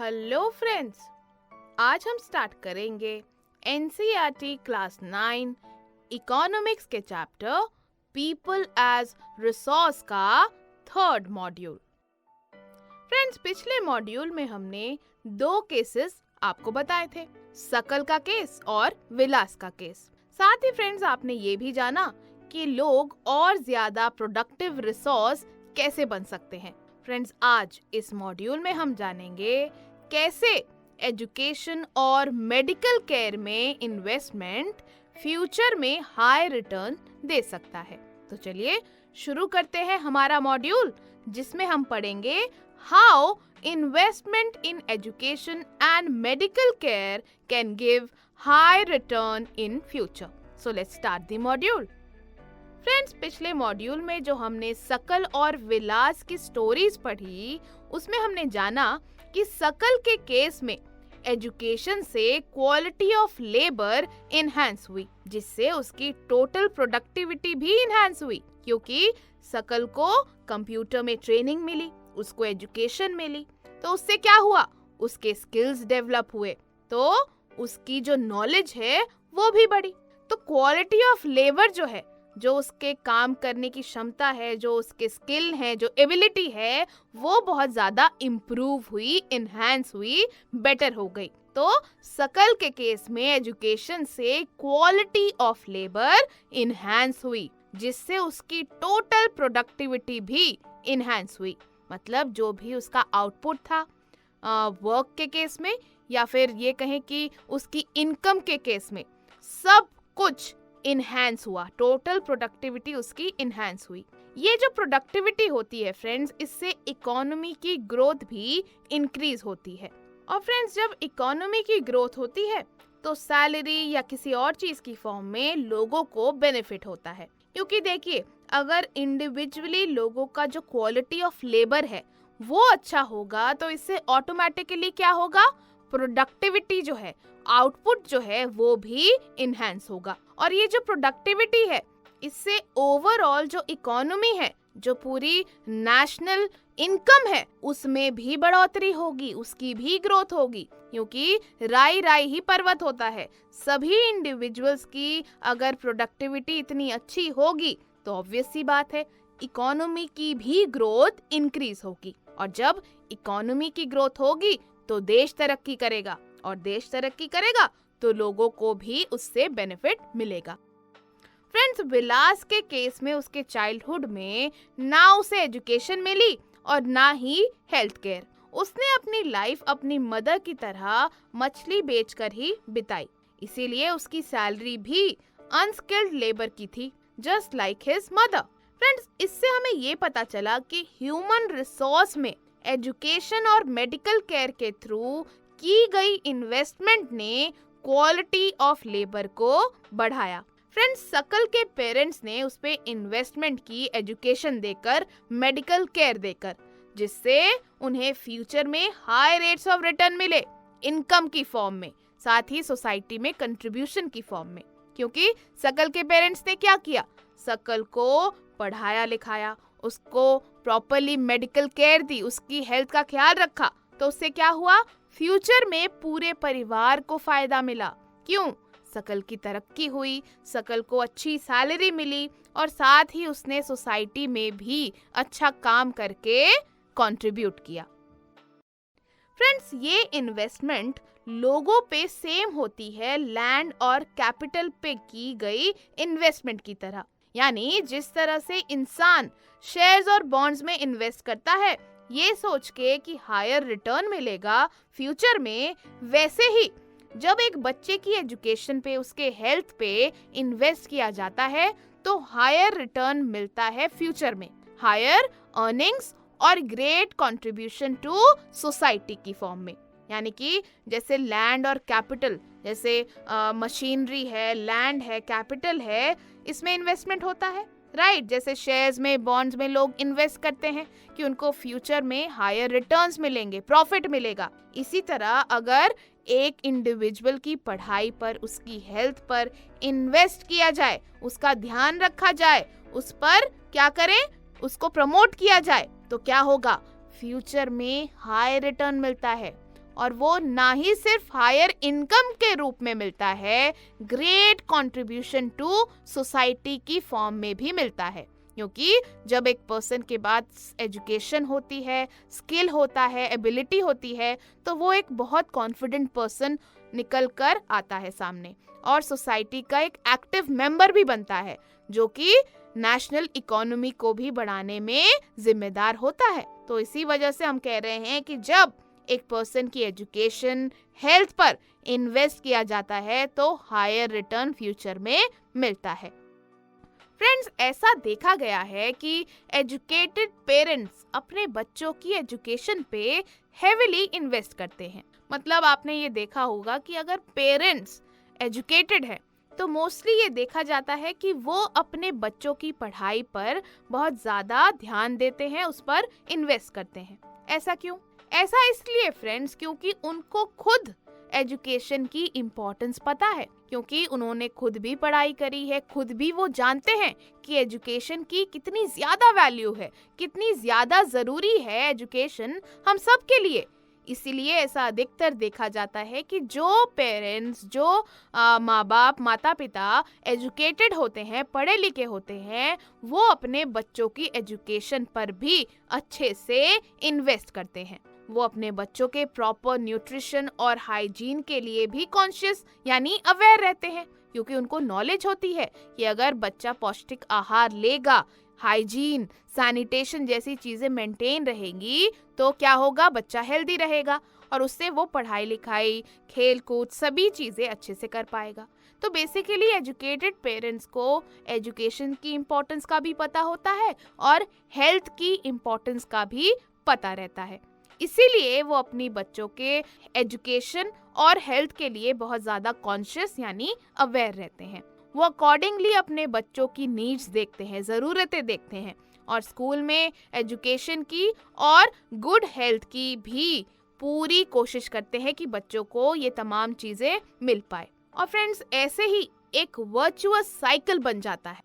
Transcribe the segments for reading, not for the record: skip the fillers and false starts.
Hello friends, आज हम start करेंगे एनसीईआरटी क्लास 9 इकोनॉमिक्स के चैप्टर पीपल एज रिसोर्स का थर्ड मॉड्यूल। फ्रेंड्स, पिछले मॉड्यूल में हमने दो केसेस आपको बताए थे, शकल का केस और विलास का केस। साथ ही फ्रेंड्स, आपने ये भी जाना कि लोग और ज्यादा प्रोडक्टिव रिसोर्स कैसे बन सकते हैं। फ्रेंड्स, आज इस मॉड्यूल में हम जानेंगे कैसे एजुकेशन और मेडिकल केयर में इन्वेस्टमेंट फ्यूचर में हाई रिटर्न दे सकता है। तो चलिए शुरू करते हैं हमारा मॉड्यूल, जिसमें हम पढ़ेंगे how investment in education and medical care can give high return in future. So let's start the module. Friends, पिछले मॉड्यूल में जो हमने शकल और विलास की स्टोरीज पढ़ी, उसमें हमने जाना कि शकल के केस में एजुकेशन से क्वालिटी ऑफ लेबर इनहैंस हुई, जिससे उसकी टोटल प्रोडक्टिविटी भी इनहैंस हुई, क्योंकि शकल को कंप्यूटर में ट्रेनिंग मिली, उसको एजुकेशन मिली, तो उससे क्या हुआ, उसके स्किल्स डेवलप हुए, तो उसकी जो नॉलेज है वो भी बढ़ी। तो क्वालिटी ऑफ लेबर जो है, जो उसके काम करने की क्षमता है, जो उसके स्किल है, जो एबिलिटी है, वो बहुत ज्यादा इम्प्रूव हुई, इनहैंस हुई, बेटर हो गई। तो शकल के केस में एजुकेशन से क्वालिटी ऑफ लेबर इनहैंस हुई, जिससे उसकी टोटल प्रोडक्टिविटी भी इनहैंस हुई। मतलब जो भी उसका आउटपुट था वर्क के केस में, या फिर ये कहें कि उसकी इनकम के केस में, सब कुछ इनहैंस हुआ, टोटल प्रोडक्टिविटी उसकी इनहैंस हुई। ये जो प्रोडक्टिविटी होती है फ्रेंड्स, इससे इकोनॉमी की ग्रोथ भी इंक्रीज होती है। और फ्रेंड्स, जब इकोनॉमी की ग्रोथ होती है तो सैलरी या किसी और चीज की फॉर्म में लोगों को बेनिफिट होता है, क्योंकि देखिए, अगर इंडिविजुअली लोगों का जो क्वालिटी ऑफ लेबर है वो अच्छा होगा, तो इससे ऑटोमेटिकली क्या होगा, प्रोडक्टिविटी जो है, आउटपुट जो है, वो भी इनहैंस होगा। और ये जो प्रोडक्टिविटी है, इससे ओवरऑल जो इकोनॉमी है, जो पूरी नेशनल इनकम है, उसमें भी बढ़ोतरी होगी, उसकी भी ग्रोथ होगी, क्योंकि राई राई ही पर्वत होता है। सभी इंडिविजुअल्स की अगर प्रोडक्टिविटी इतनी अच्छी होगी तो ऑब्वियस सी बात है, इकोनॉमी की भी ग्रोथ इंक्रीज होगी। और जब इकोनॉमी की ग्रोथ होगी तो देश तरक्की करेगा, और देश तरक्की करेगा तो लोगों को भी उससे बेनिफिट मिलेगा। फ्रेंड्स, विलास के केस में उसके चाइल्डहुड में ना उसे एजुकेशन मिली और ना ही हेल्थ केयर। उसने अपनी लाइफ अपनी मदर की तरह मछली बेचकर ही बिताई, इसीलिए उसकी सैलरी भी अनस्किल्ड लेबर की थी, just like his mother. Friends, इससे हमें ये पता चला कि ह्यूमन रिसोर्स में एजुकेशन और मेडिकल केयर के थ्रू की गई इन्वेस्टमेंट ने क्वालिटी ऑफ लेबर को बढ़ाया। फ्रेंड्स, शकल के पेरेंट्स ने उस पे इन्वेस्टमेंट की, एजुकेशन देकर, मेडिकल केयर देकर, जिससे उन्हें फ्यूचर में हाई रेट्स ऑफ रिटर्न मिले, इनकम की फॉर्म में, साथ ही सोसाइटी में कंट्रीब्यूशन की फॉर्म में। क्योंकि शकल के पेरेंट्स ने क्या किया, शकल को पढ़ाया लिखाया, उसको प्रॉपर्ली मेडिकल केयर दी, उसकी हेल्थ का ख्याल रखा, तो उससे क्या हुआ, फ्यूचर में पूरे परिवार को फायदा मिला। क्यों? शकल की तरक्की हुई, शकल को अच्छी सैलरी मिली, और साथ ही उसने सोसाइटी में भी अच्छा काम करके कंट्रीब्यूट किया। फ्रेंड्स, ये इन्वेस्टमेंट लोगों पे सेम होती है लैंड और कैपिटल पे की गई इन्वेस्टमेंट की तरह। यानी जिस तरह से इंसान शेयर्स और बॉन्ड्स में इन्वेस्ट करता है, ये सोच के कि हायर रिटर्न मिलेगा फ्यूचर में, वैसे ही जब एक बच्चे की एजुकेशन पे, उसके हेल्थ पे इन्वेस्ट किया जाता है, तो हायर रिटर्न मिलता है फ्यूचर में, हायर अर्निंग्स और ग्रेट कंट्रीब्यूशन टू सोसाइटी की फॉर्म में। यानी कि जैसे लैंड और कैपिटल, जैसे मशीनरी है, लैंड है, कैपिटल है, इसमें इन्वेस्टमेंट होता है, राइट। जैसे शेयर्स में, बॉन्ड्स में लोग इन्वेस्ट करते हैं कि उनको फ्यूचर में हायर रिटर्न्स मिलेंगे, प्रॉफिट मिलेगा। इसी तरह अगर एक इंडिविजुअल की पढ़ाई पर, उसकी हेल्थ पर इन्वेस्ट किया जाए, उसका ध्यान रखा जाए, उस पर क्या करें, उसको प्रमोट किया जाए, तो क्या होगा, फ्यूचर में हाई रिटर्न मिलता है। और वो ना ही सिर्फ हायर इनकम के रूप में मिलता है, ग्रेट कंट्रीब्यूशन टू सोसाइटी की फॉर्म में भी मिलता है। क्योंकि जब एक पर्सन के पास एजुकेशन होती है, स्किल होता है, एबिलिटी होती है, तो वो एक बहुत कॉन्फिडेंट पर्सन निकल कर आता है सामने और सोसाइटी का एक एक्टिव मेंबर भी बनता है, जो कि नेशनल इकोनॉमी को भी बढ़ाने में जिम्मेदार होता है। तो इसी वजह से हम कह रहे हैं कि जब एक पर्सन की एजुकेशन, हेल्थ पर इन्वेस्ट किया जाता है तो हायर रिटर्न फ्यूचर में मिलता है। फ्रेंड्स, ऐसा देखा गया है कि एजुकेटेड पेरेंट्स अपने बच्चों की एजुकेशन पे हेविली इन्वेस्ट करते हैं। मतलब आपने ये देखा होगा कि अगर पेरेंट्स एजुकेटेड है तो मोस्टली ये देखा जाता है कि वो अपने बच्चों की पढ़ाई पर बहुत ज़्यादा ध्यान देते हैं, उस पर इन्वेस्ट करते हैं। ऐसा क्यों? ऐसा इसलिए फ्रेंड्स, क्योंकि उनको खुद एजुकेशन की इम्पोर्टेंस पता है, क्योंकि उन्होंने खुद भी पढ़ाई करी है, खुद भी वो जानते हैं कि एजुकेशन की कितनी ज़्यादा वैल्यू है, कितनी ज़्यादा ज़रूरी है एजुकेशन हम सब के लिए। इसीलिए ऐसा अधिकतर देखा जाता है कि जो पेरेंट्स, जो माँ बाप, माता पिता एजुकेटेड होते हैं, पढ़े लिखे होते हैं, वो अपने बच्चों की एजुकेशन पर भी अच्छे से इन्वेस्ट करते हैं। वो अपने बच्चों के प्रॉपर न्यूट्रिशन और हाइजीन के लिए भी कॉन्शियस यानी अवेयर रहते हैं, क्योंकि उनको नॉलेज होती है कि अगर बच्चा पौष्टिक आहार लेगा, हाइजीन, सैनिटेशन जैसी चीज़ें मेंटेन रहेंगी तो क्या होगा, बच्चा हेल्दी रहेगा और उससे वो पढ़ाई लिखाई, खेल कूद सभी चीज़ें अच्छे से कर पाएगा। तो बेसिकली एजुकेटेड पेरेंट्स को एजुकेशन की इम्पोर्टेंस का भी पता होता है और हेल्थ की इम्पोर्टेंस का भी पता रहता है। इसीलिए वो अपनी बच्चों के एजुकेशन और हेल्थ के लिए बहुत ज़्यादा कॉन्शियस यानी अवेयर रहते हैं। वो अकॉर्डिंगली अपने बच्चों की नीड्स देखते हैं, ज़रूरतें देखते हैं और स्कूल में एजुकेशन की और गुड हेल्थ की भी पूरी कोशिश करते हैं कि बच्चों को ये तमाम चीज़ें मिल पाए। और फ्रेंड्स, ऐसे ही एक वर्चुअस साइकिल बन जाता है।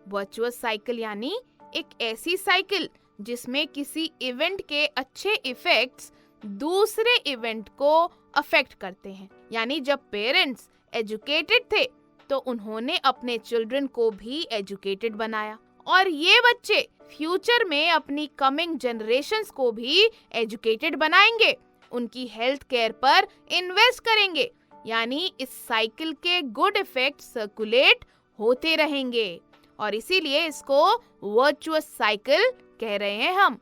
वर्चुअस साइकिल यानी एक ऐसी साइकिल जिसमें किसी इवेंट के अच्छे इफेक्ट्स दूसरे इवेंट को अफेक्ट करते हैं। यानी जब पेरेंट्स एजुकेटेड थे तो उन्होंने अपने चिल्ड्रन को भी एजुकेटेड बनाया और ये बच्चे फ्यूचर में अपनी कमिंग जनरेशंस को भी एजुकेटेड बनाएंगे, उनकी हेल्थ केयर पर इन्वेस्ट करेंगे। यानी इस साइकिल के गुड इफेक्ट सर्कुलेट होते रहेंगे और इसीलिए इसको वर्चुअस साइकिल कह रहे हैं हम।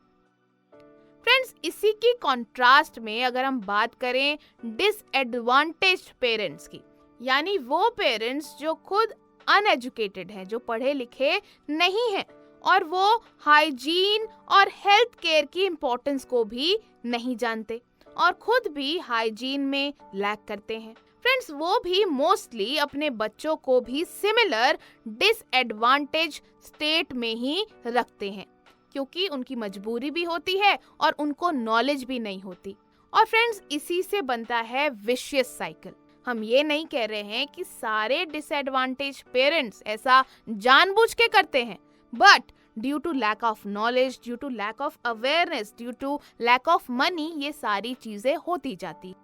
फ्रेंड्स, इसी की कॉन्ट्रास्ट में अगर हम बात करें डिसएडवांटेज्ड पेरेंट्स की, यानी वो पेरेंट्स जो खुद अनएजुकेटेड हैं, जो पढ़े लिखे नहीं हैं और वो हाइजीन और हेल्थ केयर की इम्पोर्टेंस को भी नहीं जानते और खुद भी हाइजीन में लैक करते हैं। फ्रेंड्स, वो भी मोस्टली अपने बच्चों को भी सिमिलर डिसएडवांटेज स्टेट में ही रखते हैं, क्योंकि उनकी मजबूरी भी होती है और उनको नॉलेज भी नहीं होती। और फ्रेंड्स, इसी से बनता है विशियस साइकिल। हम ये नहीं कह रहे हैं कि सारे डिसएडवांटेज पेरेंट्स ऐसा जानबूझ के करते हैं, but due to lack of knowledge, due to lack of awareness, due to lack of money, ये सारी चीजें होती जाती।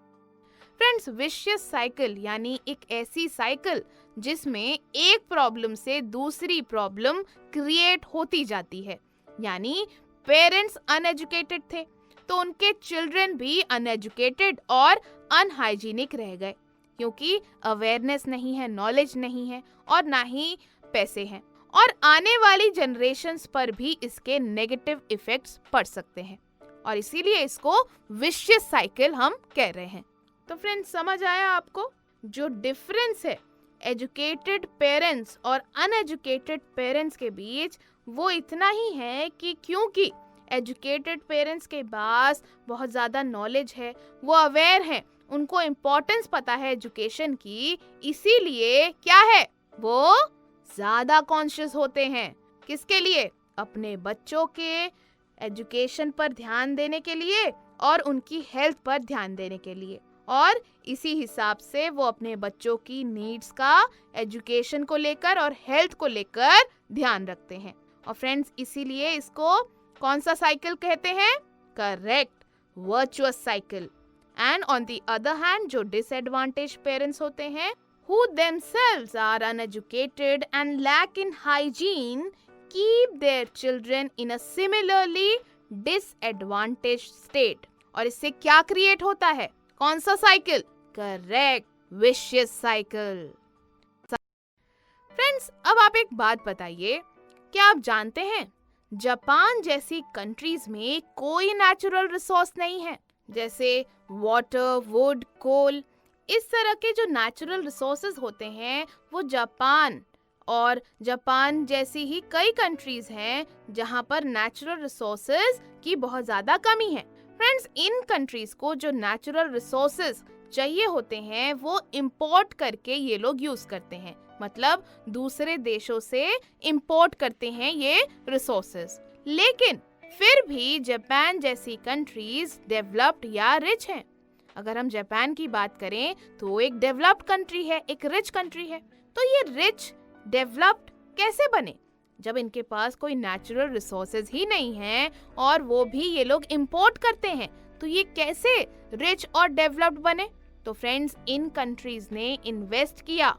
फ्रेंड्स, विशियस साइकिल यानी एक ऐसी साइकिल जिसमें एक प्रॉब्लम से दूसरी प्रॉब्लम क्रिएट होती जाती है। यानी पेरेंट्स अनएजुकेटेड थे तो उनके चिल्ड्रन भी अनएजुकेटेड और अनहाइजीनिक रह गए, क्योंकि अवेयरनेस नहीं है, नॉलेज नहीं है और ना ही पैसे हैं। और आने वाली जनरेशन्स पर भी इसके नेगेटिव इफेक्ट्स पड़ सकते हैं और इसीलिए इसको विशियस साइकिल हम कह रहे हैं। तो फ्रेंड्स, समझ आया आपको जो डिफरेंस है एजुकेटेड पेरेंट्स और अनएजुकेटेड पेरेंट्स के बीच? वो इतना ही है कि क्योंकि एजुकेटेड पेरेंट्स के पास बहुत ज़्यादा नॉलेज है, वो अवेयर हैं, उनको इम्पोर्टेंस पता है एजुकेशन की, इसीलिए क्या है, वो ज़्यादा कॉन्शियस होते हैं। किसके लिए? अपने बच्चों के एजुकेशन पर ध्यान देने के लिए और उनकी हेल्थ पर ध्यान देने के लिए, और इसी हिसाब से वो अपने बच्चों की नीड्स का एजुकेशन को लेकर और हेल्थ को लेकर ध्यान रखते हैं। और फ्रेंड्स, इसीलिए इसको कौन सा साइकिल कहते हैं? Correct, virtuous cycle. And on the other hand जो डिसएडवांटेज पेरेंट्स होते हैं, who themselves are uneducated and lack in hygiene, keep their children in a similarly disadvantaged state. और इससे क्या क्रिएट होता है? कौन सा cycle? Correct, vicious cycle. Friends, अब आप एक बात बताइए, क्या आप जानते हैं जापान जैसी कंट्रीज में कोई नेचुरल रिसोर्स नहीं है, जैसे वाटर, वुड, कोल। इस तरह के जो नेचुरल रिसोर्सेज होते हैं वो जापान जैसी ही कई कंट्रीज हैं जहां पर नेचुरल रिसोर्सेज की बहुत ज़्यादा कमी है। फ्रेंड्स, इन कंट्रीज को जो नेचुरल रिसोर्सेज चाहिए होते हैं वो इंपोर्ट करके ये लोग यूज करते हैं, मतलब दूसरे देशों से इंपोर्ट करते हैं ये रिसोर्सेज। लेकिन फिर भी जापान जैसी कंट्रीज डेवलप्ड या रिच हैं। अगर हम जापान की बात करें तो वो एक डेवलप्ड कंट्री है, एक रिच कंट्री है। तो ये रिच डेवलप्ड कैसे बने जब इनके पास कोई नेचुरल रिसोर्सेज ही नहीं है और वो भी ये लोग इंपोर्ट करते हैं? तो ये कैसे रिच और डेवलप्ड बने? तो फ्रेंड्स, इन कंट्रीज ने इन्वेस्ट किया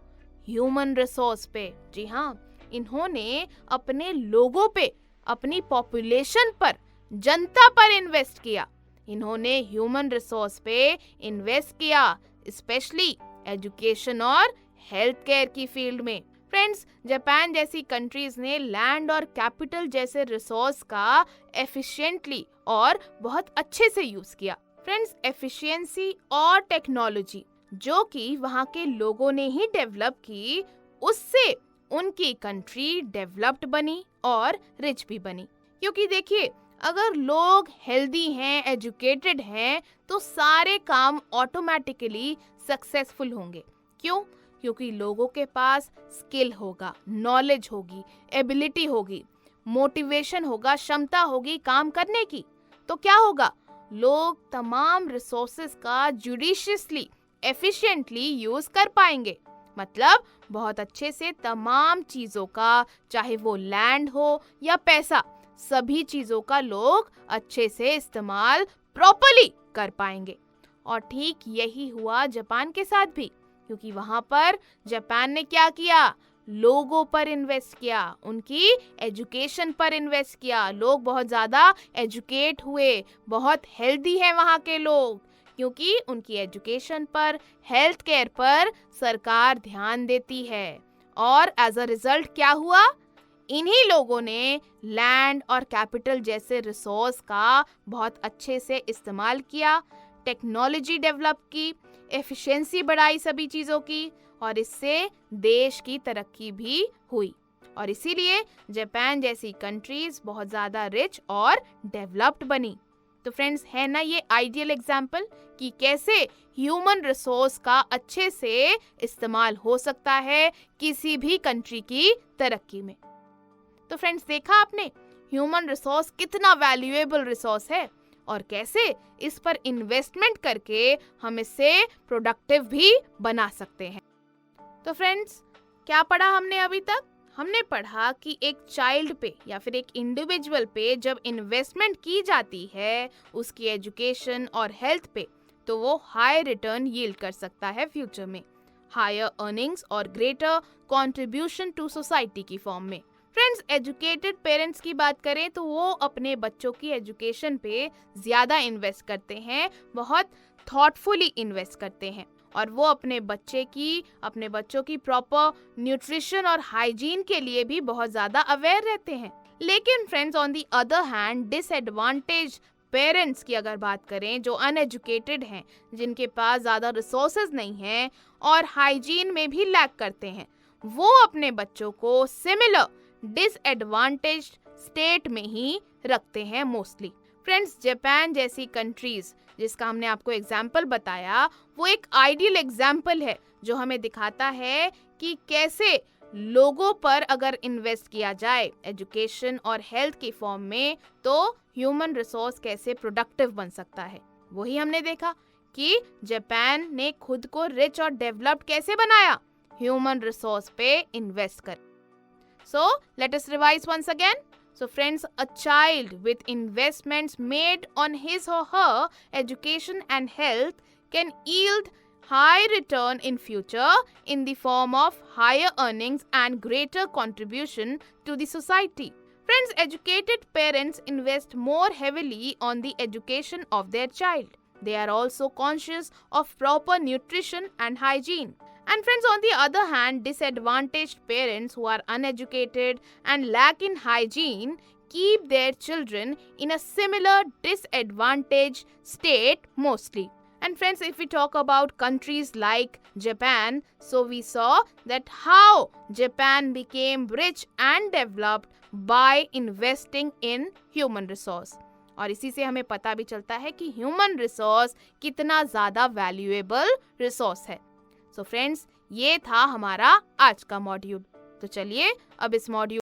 ह्यूमन रिसोर्स पे। जी हाँ, इन्होंने अपने लोगों पे, अपनी पॉपुलेशन पर, जनता पर इन्वेस्ट किया। इन्होंने ह्यूमन रिसोर्स पे इन्वेस्ट किया, स्पेशली एजुकेशन और हेल्थ केयर की फील्ड में। फ्रेंड्स, जापान जैसी कंट्रीज ने लैंड और कैपिटल जैसे रिसोर्स का एफिशिएंटली और बहुत अच्छे से यूज किया। फ्रेंड्स, एफिशिएंसी और टेक्नोलॉजी जो कि वहाँ के लोगों ने ही डेवलप की, उससे उनकी कंट्री डेवलप्ड बनी और रिच भी बनी। क्योंकि देखिए, अगर लोग हेल्दी हैं, एजुकेटेड हैं, तो सारे काम ऑटोमेटिकली सक्सेसफुल होंगे। क्यों? क्योंकि लोगों के पास स्किल होगा, नॉलेज होगी, एबिलिटी होगी, मोटिवेशन होगा, क्षमता होगी काम करने की। तो क्या होगा? लोग तमाम रिसोर्सेज का जुडिशियसली, एफिशिएंटली यूज कर पाएंगे। मतलब बहुत अच्छे से तमाम चीजों का, चाहे वो लैंड हो या पैसा, सभी चीजों का लोग अच्छे से इस्तेमाल प्रॉपर्ली कर पाएंगे। और ठीक यही हुआ जापान के साथ भी, क्योंकि वहां पर जापान ने क्या किया? लोगों पर इन्वेस्ट किया, उनकी एजुकेशन पर इन्वेस्ट किया। लोग बहुत ज़्यादा एजुकेट हुए, बहुत हेल्दी हैं वहाँ के लोग, क्योंकि उनकी एजुकेशन पर, हेल्थ केयर पर सरकार ध्यान देती है। और एज अ रिजल्ट क्या हुआ? इन्हीं लोगों ने लैंड और कैपिटल जैसे रिसोर्स का बहुत अच्छे से इस्तेमाल किया, टेक्नोलॉजी डेवलप की, एफिशिएंसी बढ़ाई सभी चीज़ों की, और इससे देश की तरक्की भी हुई। और इसीलिए जापान जैसी कंट्रीज बहुत ज़्यादा रिच और डेवलप्ड बनी। तो फ्रेंड्स, है ना ये आइडियल एग्जाम्पल कि कैसे ह्यूमन रिसोर्स का अच्छे से इस्तेमाल हो सकता है किसी भी कंट्री की तरक्की में। तो फ्रेंड्स, देखा आपने ह्यूमन रिसोर्स कितना वैल्यूएबल रिसोर्स है और कैसे इस पर इन्वेस्टमेंट करके हम इससे प्रोडक्टिव भी बना सकते हैं। तो फ्रेंड्स, क्या पढ़ा हमने अभी तक? हमने पढ़ा कि एक चाइल्ड पे या फिर एक इंडिविजुअल पे जब इन्वेस्टमेंट की जाती है उसकी एजुकेशन और हेल्थ पे, तो वो हाई रिटर्न यील्ड कर सकता है फ्यूचर में, हायर अर्निंग्स और ग्रेटर कंट्रीब्यूशन टू सोसाइटी की फॉर्म में। फ्रेंड्स, एजुकेटेड पेरेंट्स की बात करें तो वो अपने बच्चों की एजुकेशन पे ज़्यादा इन्वेस्ट करते हैं, बहुत थॉटफुली इन्वेस्ट करते हैं, और वो अपने बच्चों की प्रॉपर न्यूट्रिशन और हाइजीन के लिए भी बहुत ज़्यादा अवेयर रहते हैं। लेकिन friends, on the other hand disadvantage parents की अगर बात करें, जो अनएजुकेटेड हैं, जिनके पास ज़्यादा रिसोर्सेज नहीं हैं और हाइजीन में भी लैक करते हैं, वो अपने बच्चों को सिमिलर डिसएडवांटेज्ड स्टेट में ही रखते हैं मोस्टली। फ्रेंड्स, जापान जैसी कंट्रीज जिसका हमने आपको एग्जाम्पल बताया, वो एक आइडियल एग्जाम्पल है जो हमें दिखाता है कि कैसे लोगों पर अगर इन्वेस्ट किया जाए एजुकेशन और हेल्थ की फॉर्म में, तो ह्यूमन रिसोर्स कैसे प्रोडक्टिव बन सकता है। वही हमने देखा कि जापान ने खुद को रिच और डेवलप्ड कैसे बनाया, ह्यूमन रिसोर्स पे इन्वेस्ट कर। So, let us revise once again. So friends, a child with investments made on his or her education and health can yield high return in future in the form of higher earnings and greater contribution to the society. Friends, educated parents invest more heavily on the education of their child. They are also conscious of proper nutrition and hygiene. And friends, on the other hand, disadvantaged parents who are uneducated and lack in hygiene keep their children in a similar disadvantaged state mostly. And friends, if we talk about countries like Japan, so we saw that how Japan became rich and developed by investing in human resource. और इसी से हमें पता भी चलता है कि human resource कितना ज़्यादा वैल्यूएबल रिसोर्स है. सो फ्रेंड्स, ये था हमारा आज का मॉड्यूल. तो चलिए अब इस मॉड्यूल